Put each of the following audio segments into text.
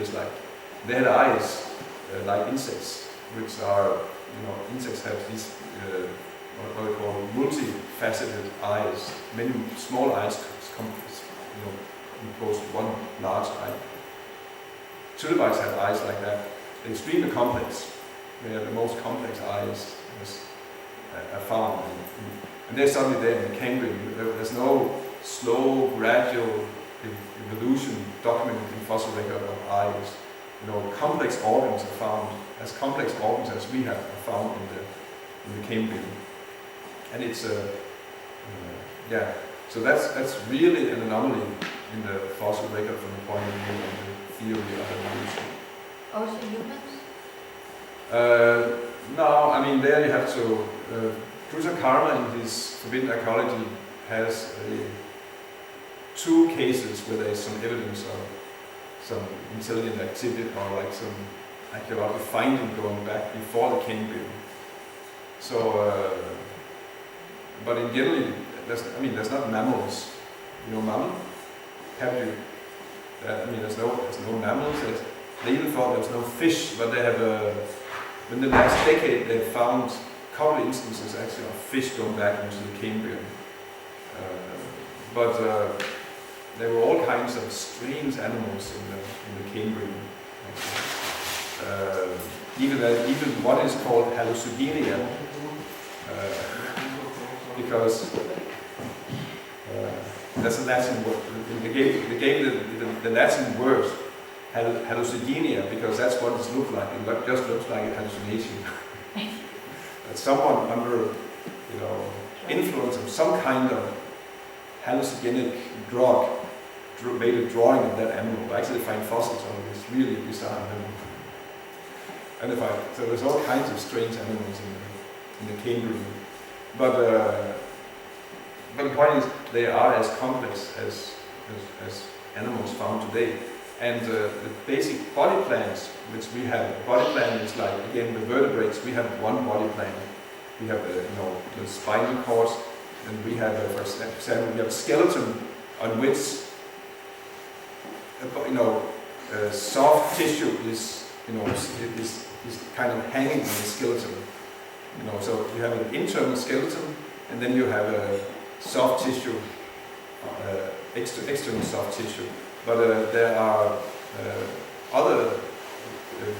It's like they had eyes like insects, which are, insects have these what we call multifaceted eyes. Many small eyes composed one large eye. Trilobites have eyes like that. They're extremely complex. They are the most complex eyes are found. And they're suddenly there in the Cambrian. There's no slow, gradual evolution documented in fossil record of eyes. Complex organs are found, as complex organs as we have are found in the Cambrian. And it's so that's really an anomaly in the fossil record from the point of view of the theory of evolution. Also humans? No, there you have to. Drusha Karma in his Forbidden Archaeology has two cases where there is some evidence of some intelligent activity or like some archaeological finding going back before the Cambrian. So, but in general, there's not mammals. Mammal? Have you? There's no mammals. They even thought there was no fish, but they have in the last decade they found a couple of instances actually of fish going back into the Cambrian. But there were all kinds of strange animals in the Cambrian. Even what is called hallucigenia, because that's a Latin word. They gave the Latin word hallucigenia because that's what it looks like. It just looks like a hallucination. That someone under influence of some kind of hallucinogenic drug made a drawing of that animal. Actually, they find fossils of this really bizarre animal. So there's all kinds of strange animals in the Cambrian. But the point is, they are as complex as animals found today. And the basic body plans, which we have, body plan is like, again, the vertebrates, we have one body plan. We have the spinal cord, and we have, for example, we have a skeleton on which soft tissue is kind of hanging on the skeleton. So you have an internal skeleton, and then you have a soft tissue, external soft tissue. But there are other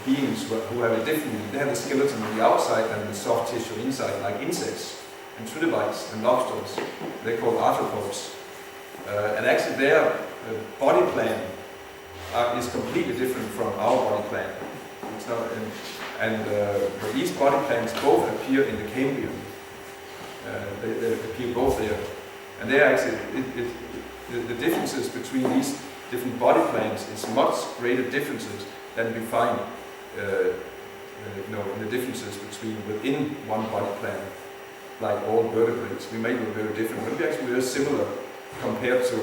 beings who have they have the skeleton on the outside and the soft tissue inside, like insects and trilobites and lobsters. They're called arthropods. And actually their body plan is completely different from our body plan. It's not, but these body plans both appear in the Cambrian. They appear both there. And they are actually, the differences between these different body plans is much greater differences than we find in the differences within one body plan. Like all vertebrates, we may look very different, but we actually very similar compared to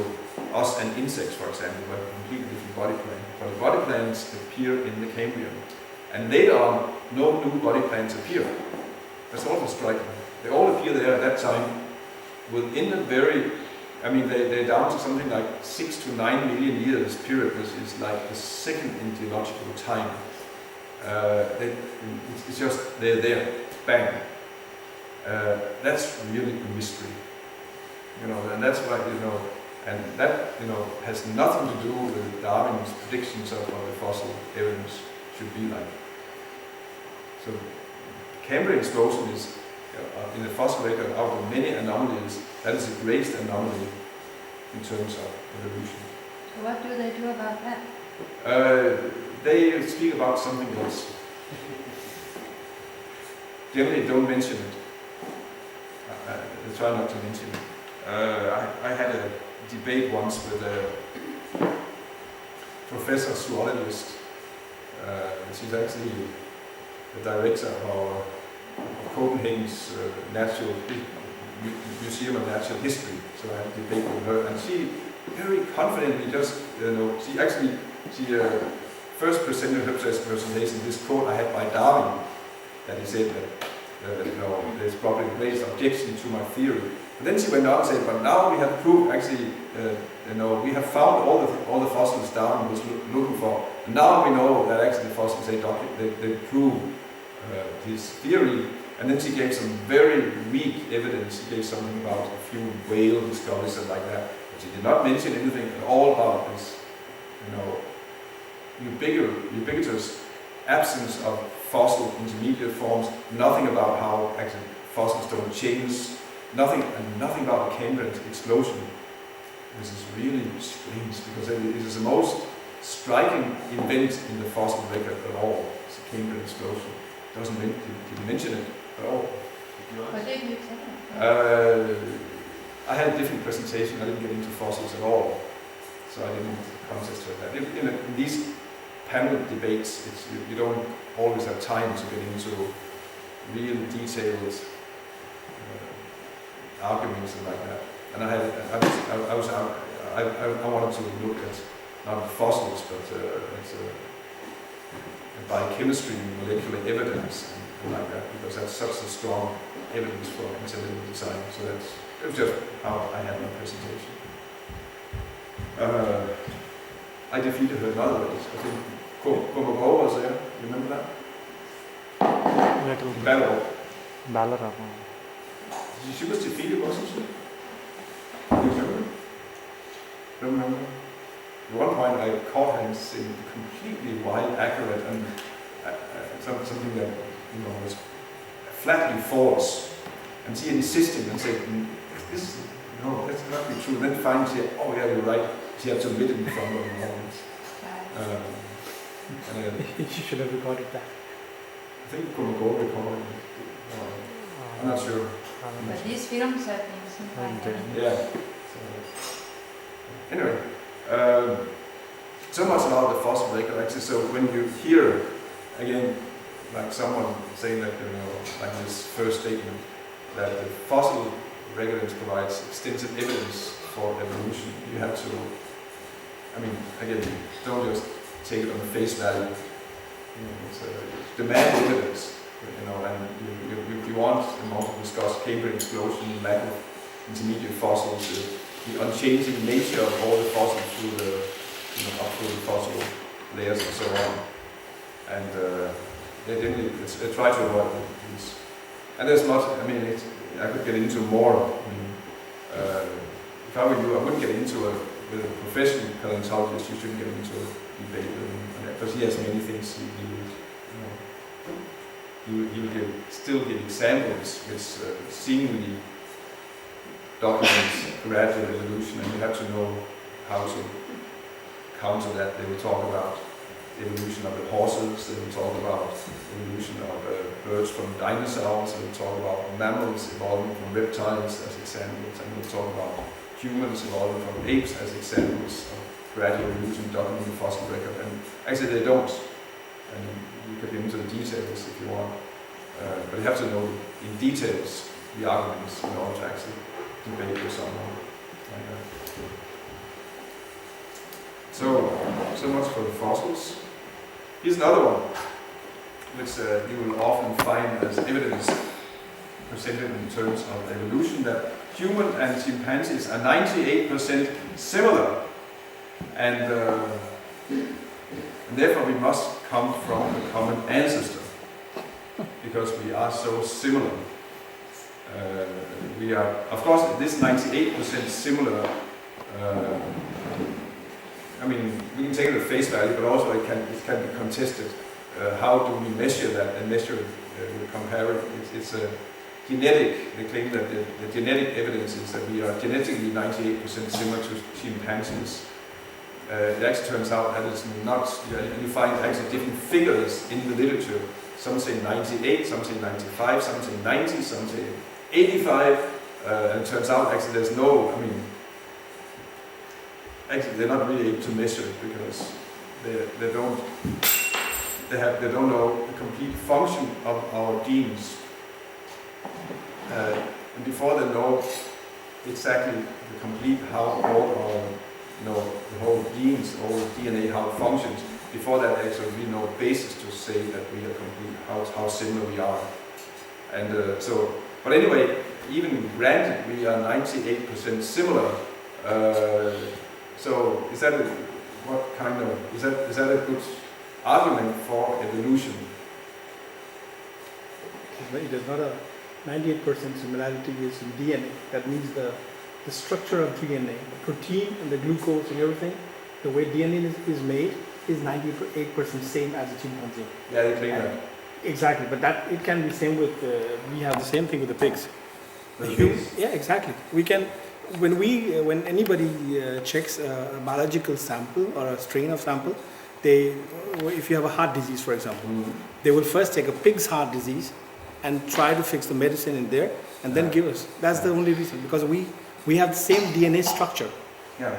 us and insects, for example, who have a completely different body plan. But the body plans appear in the Cambrian. And later on, no new body plans appear. That's also striking. They all appear there at that time within a very, they're down to something like 6 to 9 million years period, which is like the second in geological time. It's just, they're there, bang. That's really a mystery. And that's why, and that, has nothing to do with Darwin's predictions of what the fossil evidence should be like. So, Cambrian explosion is, in the fossil record, out of many anomalies, that is the greatest anomaly in terms of evolution. So what do they do about that? They speak about something else. Generally don't mention it. They try not to mention it. I had a debate once with a professor zoologist. She's actually the director of Copenhagen's Museum of Natural History. So I had a debate with her, and she very confidently just, she first presented her presentation, this quote I had by Darwin, that he said that there's probably the greatest objection to my theory. But then she went on and said, but now we have proved actually, we have found all the fossils Darwin was looking for. And now we know that actually the fossils they prove his theory. And then she gave some very weak evidence. She gave something about a few whale discoveries and like that. But she did not mention anything at all about this, ubiquitous absence of fossil intermediate forms. Nothing about how actually fossils don't change. Nothing about the Cambrian explosion. This is really strange because it is the most striking event in the fossil record at all. It's the Cambrian explosion. Didn't mention it at all. What did you say? I had a different presentation. I didn't get into fossils at all, so I didn't concentrate that. In these panel debates, you don't always have time to get into real detailed arguments and like that. And I wanted to look at not fossils, but at biochemistry, molecular evidence, and like that, because that's such a strong evidence for intelligent design. So it was just how I had my presentation. I defeated her in other ways. I think Komogo was there. You remember that? Little Balor. She was defeated, wasn't she? Do you remember? Don't remember? At one point I caught her saying completely wild, accurate, and something that was flatly false. And she insisted and said, that's not be true. And then finally she said, oh yeah, you're right. She had to admit it in front of the audience. You should have recorded that. I think Komogo recorded it. I'm not sure. But these films have been seen by many. Yeah. So, anyway, so much about the fossil record. Actually, so when you hear again, like someone saying that, like this first statement, that the fossil record provides extensive evidence for evolution, you have to, again, don't just take it on face value. It's demand evidence. And you want to discuss Cambrian explosion, lack of intermediate fossils, the unchanging nature of all the fossils through the up through the fossil layers and so on. And they try to avoid this. And there's much. I could get into more. If I were you, I wouldn't get into it with a professional paleontologist. You shouldn't get into a debate with him, because he has many things he will still give examples which seemingly documents gradual evolution, and you have to know how to counter that. They will talk about the evolution of the horses, they will talk about the evolution of birds from dinosaurs, they will talk about mammals evolving from reptiles as examples, and they will talk about humans evolving from apes as examples of gradual evolution documented in the fossil record. And actually they don't. And you can get into the details if you want, but you have to know in details the arguments in order to actually debate with someone like that. So much for the fossils. Here's another one, which you will often find as evidence presented in terms of evolution, that human and chimpanzees are 98% similar, and therefore we must come from a common ancestor, because we are so similar. We are, of course, this 98% similar. We can take it at face value, but also it can be contested. How do we measure that and compare it? It's a genetic. They claim that the genetic evidence is that we are genetically 98% similar to chimpanzees. It actually turns out that it's not, and you find actually different figures in the literature. Some say 98, some say 95, some say 90, some say 85, and it turns out actually there's no, actually they're not really able to measure it, because they don't know the complete function of our genes. And before they know exactly the complete how all our the whole genes, all DNA, how it functions. Before that, actually, we no basis to say that we are complete, how similar we are. And but anyway, even granted we are 98% similar, so is that a good argument for evolution? It is not a 98% similarity is in DNA. That means the structure of DNA, the protein and the glucose and everything, the way DNA is made is 98% same as a chimpanzee. Yeah, they claim that. Exactly, but that it can be same with, we have the same thing with the pigs. The pigs? Yeah, exactly. We can, when anybody checks a biological sample or a strain of sample, if you have a heart disease, for example, they will first take a pig's heart disease and try to fix the medicine in there and then give us. That's the only reason, because we have the same DNA structure. Yeah.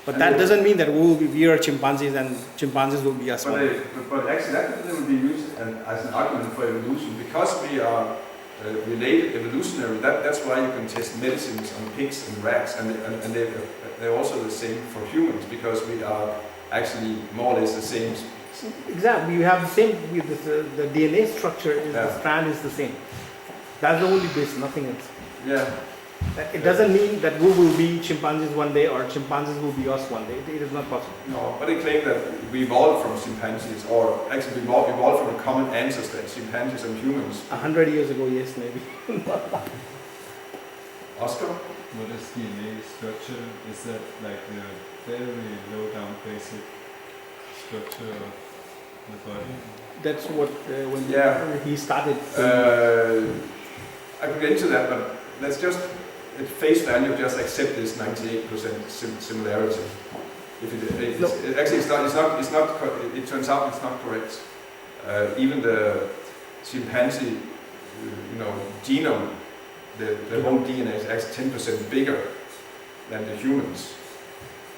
But that doesn't mean that we are chimpanzees and chimpanzees will be us. But actually that will be used as an argument for evolution, because we are related evolutionary. That's why you can test medicines on pigs and rats, and they're also the same for humans, because we are actually more or less the same. Exactly, you have the same. The DNA structure is the strand is the same. That's the only base, nothing else. Yeah. It doesn't mean that we will be chimpanzees one day or chimpanzees will be us one day. It is not possible. No, but they claim that we evolved from chimpanzees, or actually we evolved from a common ancestor, chimpanzees and humans. 100 years ago, yes, maybe. Oscar? What is DNA structure? Is that like the very low down basic structure of the body? That's what when he started. I could get into that, but let's just at face value just accept this 98% similarity. If it turns out it's not correct. Even the chimpanzee, genome, the whole DNA is actually 10% bigger than the humans.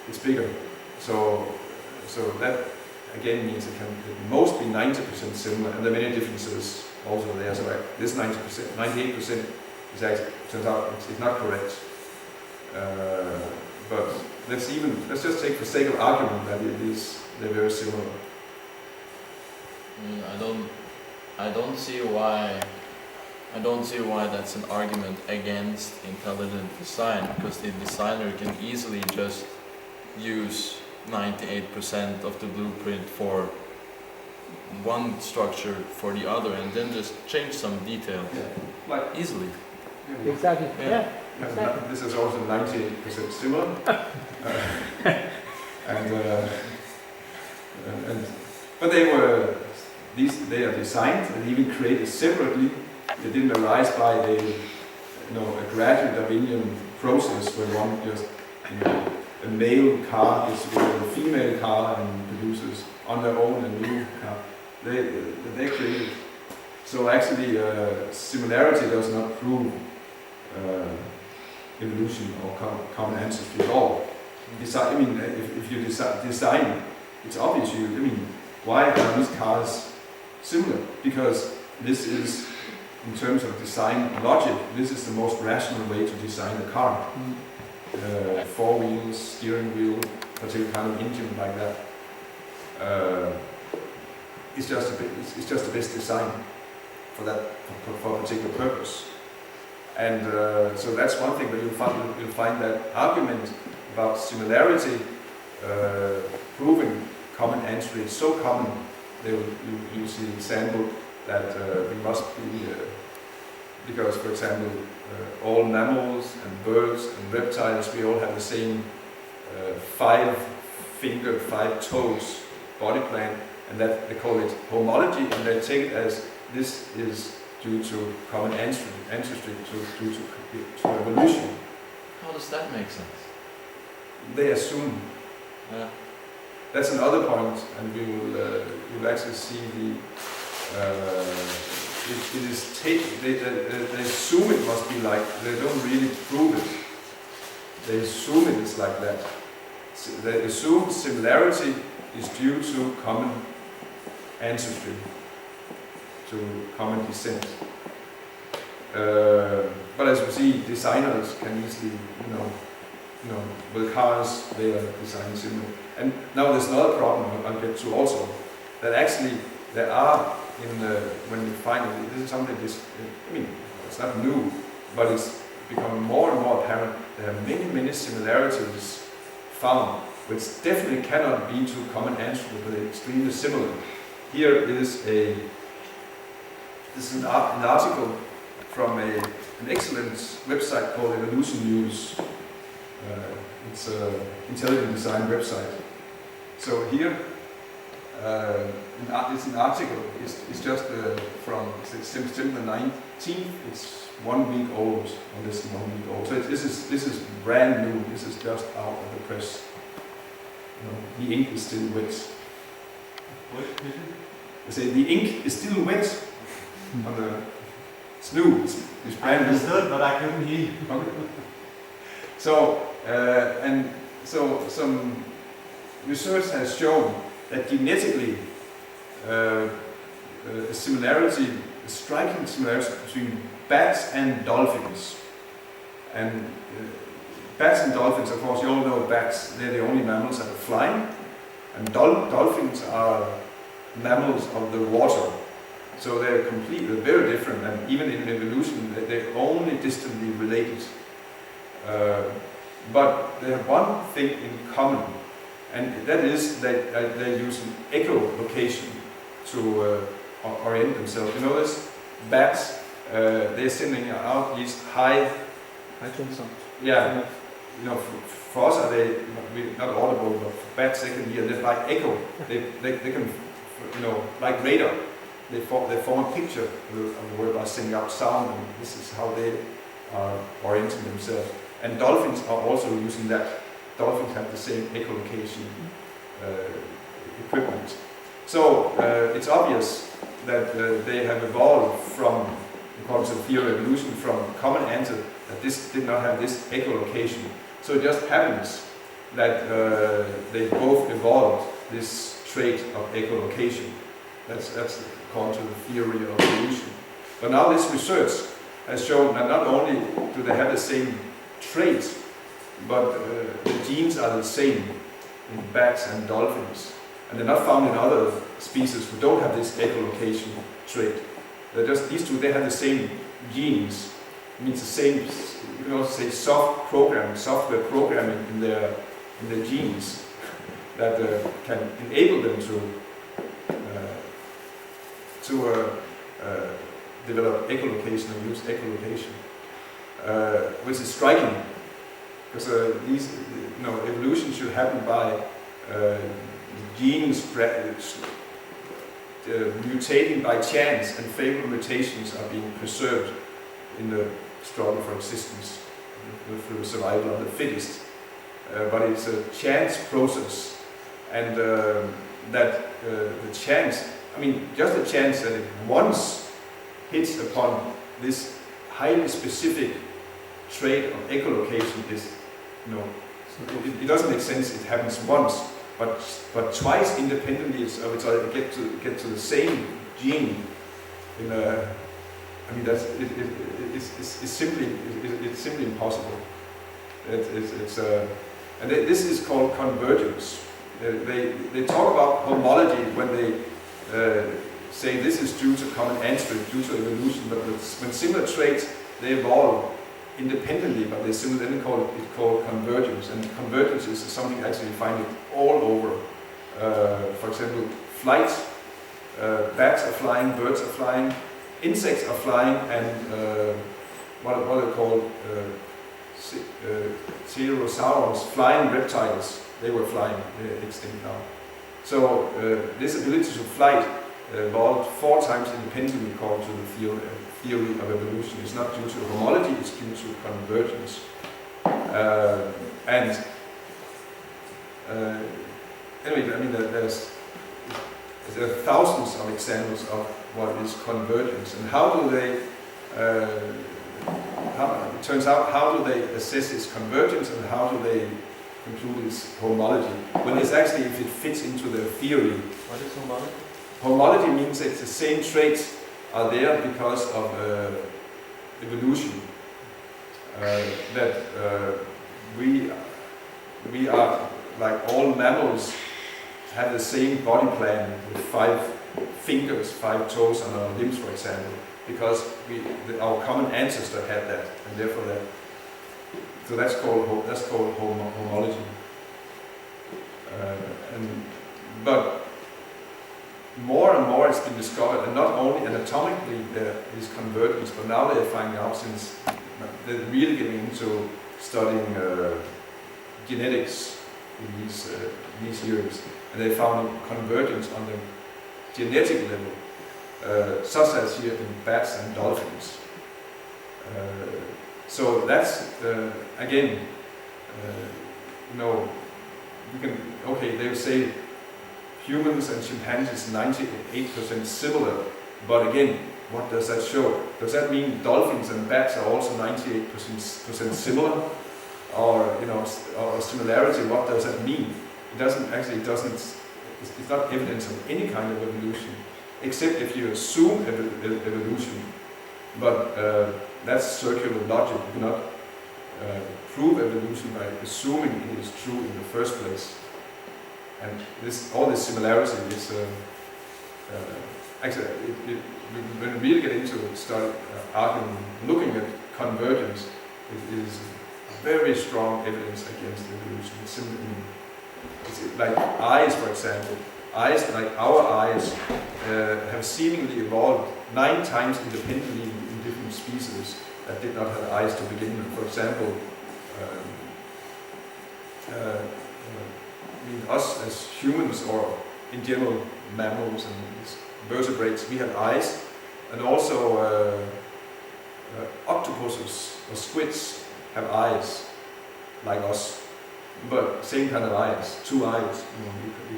It's bigger. So that again means it can at most be 90% similar, and there are many differences also there. So this 90%, 98% is actually, turns out it's not correct. But let's just take for sake of argument that they're very similar. I don't see why that's an argument against intelligent design, because the designer can easily just use 98% of the blueprint for one structure for the other, and then just change some details easily. Exactly. Yeah. Exactly. This is also 98% similar. But they are designed and even created separately. They didn't arise by a gradual Darwinian process where one just a male car is with a female car and produces on their own a new car. They created. So actually, similarity does not prove evolution or common ancestry at all. If you design, it's obvious. Why are these cars similar? Because this is, in terms of design logic, this is the most rational way to design a car. 4 wheels, steering wheel, particular kind of engine like that. It's just the best design for that for a particular purpose. And so that's one thing. But you'll find that argument about similarity proving common ancestry is so common. You see the example that we must be because, for example, all mammals and birds and reptiles, we all have the same 5-fingered, 5 toes body plan, and that they call it homology, and they take it as this is due to common ancestry, due to evolution. How does that make sense? They assume. Yeah. That's another point, and we will actually see the. It is they assume it must be like. They don't really prove it. They assume it is like that. So they assume similarity is due to common ancestry, to common descent. But as we see, designers can easily, with cars, they are designed similar. And now there's another problem I'll get to also, that actually there are when you find it. This is something I mean, it's not new, but it's becoming more and more apparent. There are many similarities found, which definitely cannot be two common answers, but they're extremely similar. Here is an article from an excellent website called Evolution News. It's an intelligent design website. So here, it's an article. It's just from September 19th. It's 1 week old, or less than 1 week old. So this is brand new. This is just out of the press. The ink is still wet. What? I say the ink is still wet on the. It's new. It's brand new. I understood, but I couldn't hear you. Okay. So some research has shown that genetically a striking similarity between bats and dolphins. And bats and dolphins, of course, you all know bats, they're the only mammals that are flying. And dolphins are mammals of the water. So they're very different, and even in evolution, they're only distantly related. But they have one thing in common, and that is that they use an echolocation to orient themselves. You notice bats, they're sending out these high sound. Yeah, for us are they not audible, but for bats they can hear. They're like echo. They can, like radar. They form a picture of the world by sending out sound, and this is how they are orienting themselves. And dolphins are also using that. Dolphins have the same echolocation equipment. So it's obvious that they have evolved from, according to the theory of evolution, from a common answer that this did not have this echolocation. So it just happens that they both evolved this trait of echolocation. That's according to the theory of evolution. But now this research has shown that not only do they have the same trait, but the genes are the same in bats and dolphins. And they're not found in other species who don't have this echolocation trait. They're just these two, they have the same genes. It means the same, you can also say software programming in their genes that can enable them to develop echolocation and use echolocation, which is striking, because evolution should happen by genes mutating by chance, and favorable mutations are being preserved in the struggle for existence through the survival of the fittest. But it's a chance process, and that the chance, just a chance that it once hits upon this highly specific trait of echolocation is, it doesn't make sense. It happens once, but twice independently, so it's get to the same gene. It's simply impossible. And this is called convergence. They talk about homology when they say this is due to common ancestry, due to evolution, but when similar traits, they evolve independently, but they then call it convergence. And convergence is something actually you find it all over. For example, flight. Bats are flying, birds are flying, insects are flying, and what are they called? Pterosaurs, flying reptiles. They were flying, they're extinct now. So this ability to flight evolved 4 times independently according to the theory of evolution. It's not due to homology, it's due to convergence. There are thousands of examples of what is convergence, and how do they? It turns out, how do they assess its convergence, and how do they conclude its homology? Well, it's actually if it fits into their theory. What is homology? Homology means that the same traits are there because of evolution. We are, like all mammals, have the same body plan with 5 fingers, 5 toes on our limbs, for example, because our common ancestor had that, and therefore that. So that's called homology. But more and more it's been discovered, and not only anatomically there is convergence, but now they're finding out, since they're really getting into studying genetics in these years, and they found convergence on the genetic level, such as here in bats and dolphins. So that's again, we can, okay, they say humans and chimpanzees 98% similar, but again, what does that show? Does that mean dolphins and bats are also 98% similar, or or similarity? What does that mean? It doesn't actually. It's not evidence of any kind of evolution, except if you assume evolution. But that's circular logic. You cannot prove evolution by assuming it is true in the first place. And all this similarity is actually, when we really get into arguing, looking at convergence, it is very strong evidence against evolution. It's like eyes, for example. Eyes, like our eyes, have seemingly evolved 9 times independently in different species that did not have eyes to begin with. For example, us as humans, or in general mammals and vertebrates, we have eyes, and also octopuses or squids have eyes like us, but same kind of eyes, 2 eyes. You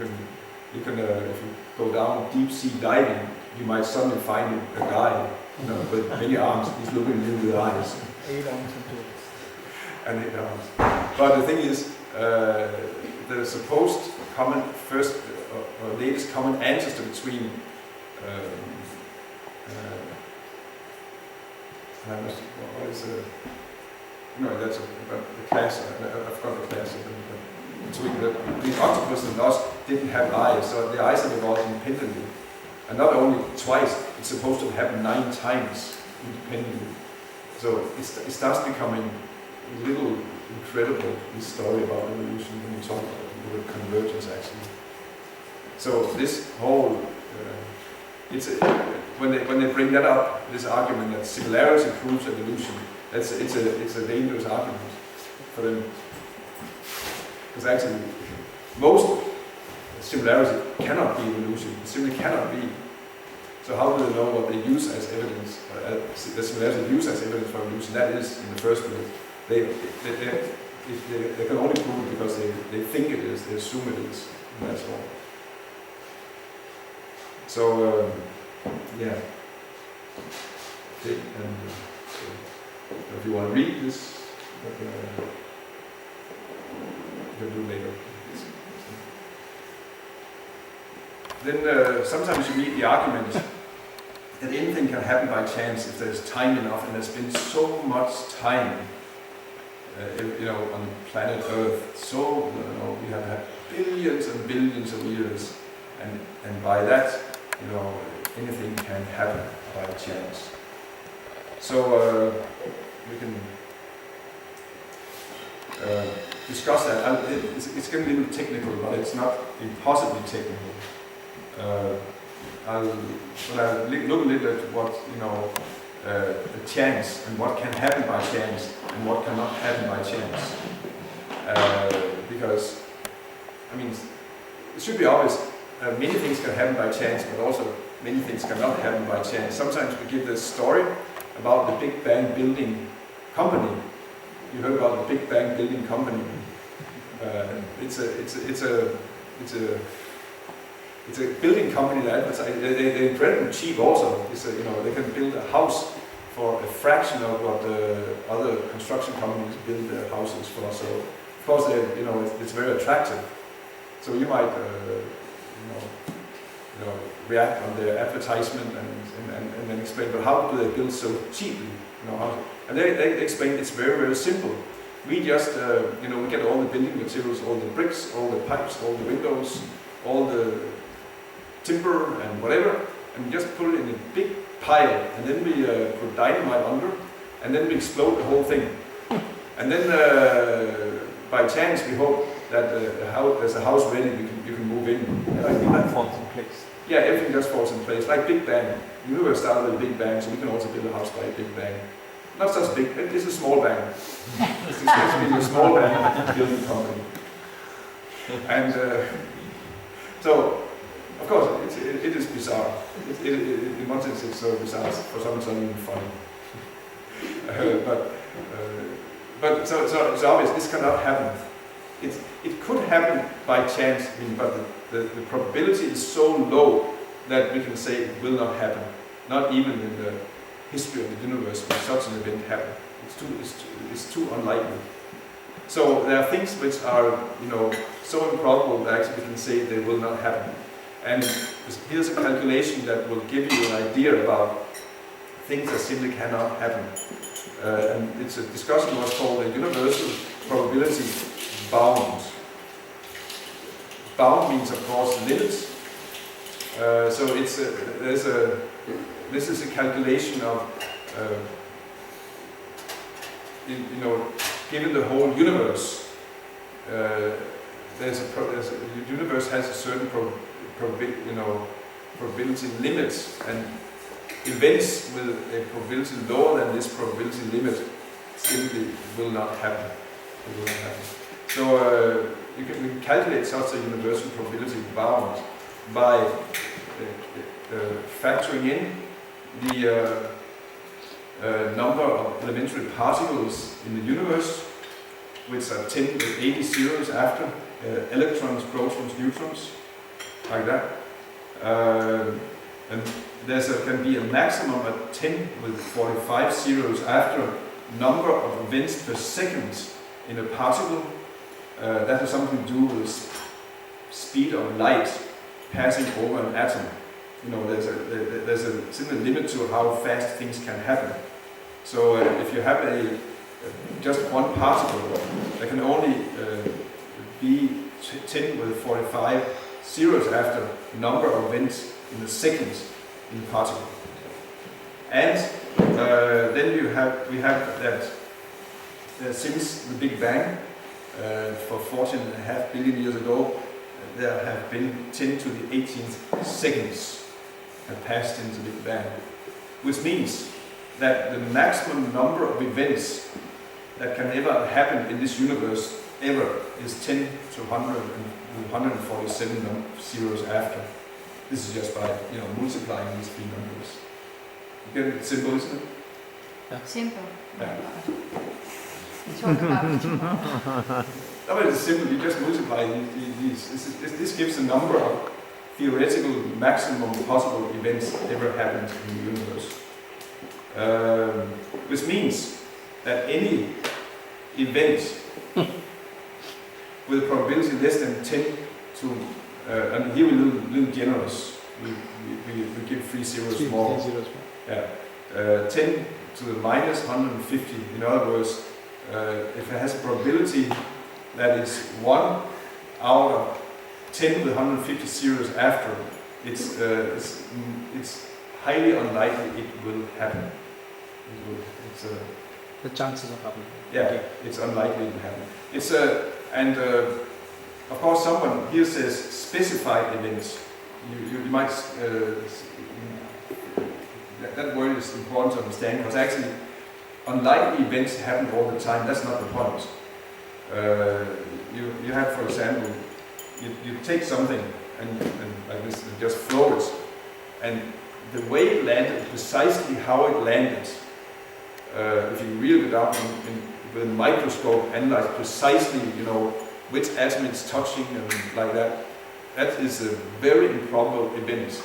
can if you go down deep sea diving, you might suddenly find a guy, with many arms. He's looking at you with eyes. 8 arms and 2 legs. And 8 arms. But the thing is, the supposed common first or latest common ancestor between what is that's about the class. I've got the class. Between the octopus and us didn't have eyes, so the eyes have evolved independently, and not only twice. It's supposed to happen 9 times independently. So it starts becoming a little incredible, this story about evolution, when you talk about the word convergence, actually. So this whole when they bring that up, this argument that similarity proves evolution, it's a dangerous argument for them, because actually most similarity cannot be evolution. It simply cannot be. So how do they know what they use as evidence? The similarity used as evidence for evolution, that is, in the first place, they can only prove it because they think it is, they assume it is, and that's all. So, yeah. Okay, and so if you want to read this, you can do later. Then sometimes you meet the argument that anything can happen by chance if there's time enough, and there's been so much time, on planet Earth. So we have had billions and billions of years, and by that, anything can happen by chance. So we can discuss that. It's getting a little technical, but it's not impossibly technical. I'll look a little at what the chance, and what can happen by chance and what cannot happen by chance. Because it should be obvious. Many things can happen by chance, but also many things cannot happen by chance. Sometimes we give this story about the Big Bang Building Company. You heard about the Big Bang Building Company? It's a building company that advertises. They're incredibly cheap. Also, they can build a house for a fraction of what other construction companies build their houses for. So, of course, it's very attractive. So you might, react on their advertisement and then explain, but how do they build so cheaply? And they explain it's very, very simple. We just, we get all the building materials, all the bricks, all the pipes, all the windows, all the timber and whatever, and we just put it in a big pile, and then we put dynamite under, and then we explode the whole thing. And then by chance we hope that there's a house ready, you can move in. Everything that falls in place. Yeah, everything just falls in place, like Big Bang. The universe started with a Big Bang, so we can also build a house by a Big Bang. Not just big, it's a small bang. It's supposed to be a small bang building company. And so, of course, it is bizarre. In one sense, it's so bizarre. For some, it's not even funny. But so it's obvious this cannot happen. It could happen by chance, but the probability is so low that we can say it will not happen. Not even in the history of the universe will such an event happen. It's too unlikely. So there are things which are, so improbable that actually we can say they will not happen. And here's a calculation that will give you an idea about things that simply cannot happen. And it's a discussion was called a universal probability bound. Bound means, of course, limits. So this is a calculation of, given the whole universe, the universe has a certain probability limits, and events with a probability lower than this probability limit simply will not happen. It will not happen. So we can calculate such a universal probability bound by factoring in the number of elementary particles in the universe, which are 10 with 80 zeros after, electrons, protons, neutrons, like that. And there can be a maximum of 10 with 45 zeros after number of events per second in a particle. That has something to do with speed of light passing over an atom. There's a simple limit to how fast things can happen. So if you have just one particle, there can only be 10 with 45 zeros after number of events in the second in the particle. And then we have that since the Big Bang, for 14.5 billion years ago, there have been 10 to the 18th seconds have passed into the Big Bang, which means that the maximum number of events that can ever happen in this universe ever is 10 to 100 and 147 zeros after. This is just by multiplying these three numbers. You get it simple, isn't it? Yeah. Simple. Yeah. We talk about it tomorrow. No, but it's simple. You just multiply these. This gives a number of theoretical maximum possible events ever happened in the universe. Which means that any event with a probability less than 10 to, and here we're a little generous, we give 3 zeros more. Yeah. 10 to the minus 150, in other words, if it has a probability that is 1 out of 10 with 150 zeros after, it's highly unlikely it will happen. The chances of happening. Yeah, okay. It's unlikely it will happen. Of course, someone here says specified events. You might that word is important to understand, because actually unlikely events happen all the time. That's not the point. You have, for example, you take something and like this, and just throw it, and the way it landed, precisely how it landed, if you reel it out with a microscope, analyze precisely, which atom it's touching and like that, that is a very improbable event.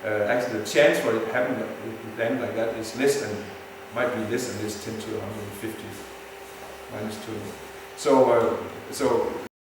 Actually, the chance for it happening, it land like that is might be less than this 10 to the 150 minus 2. So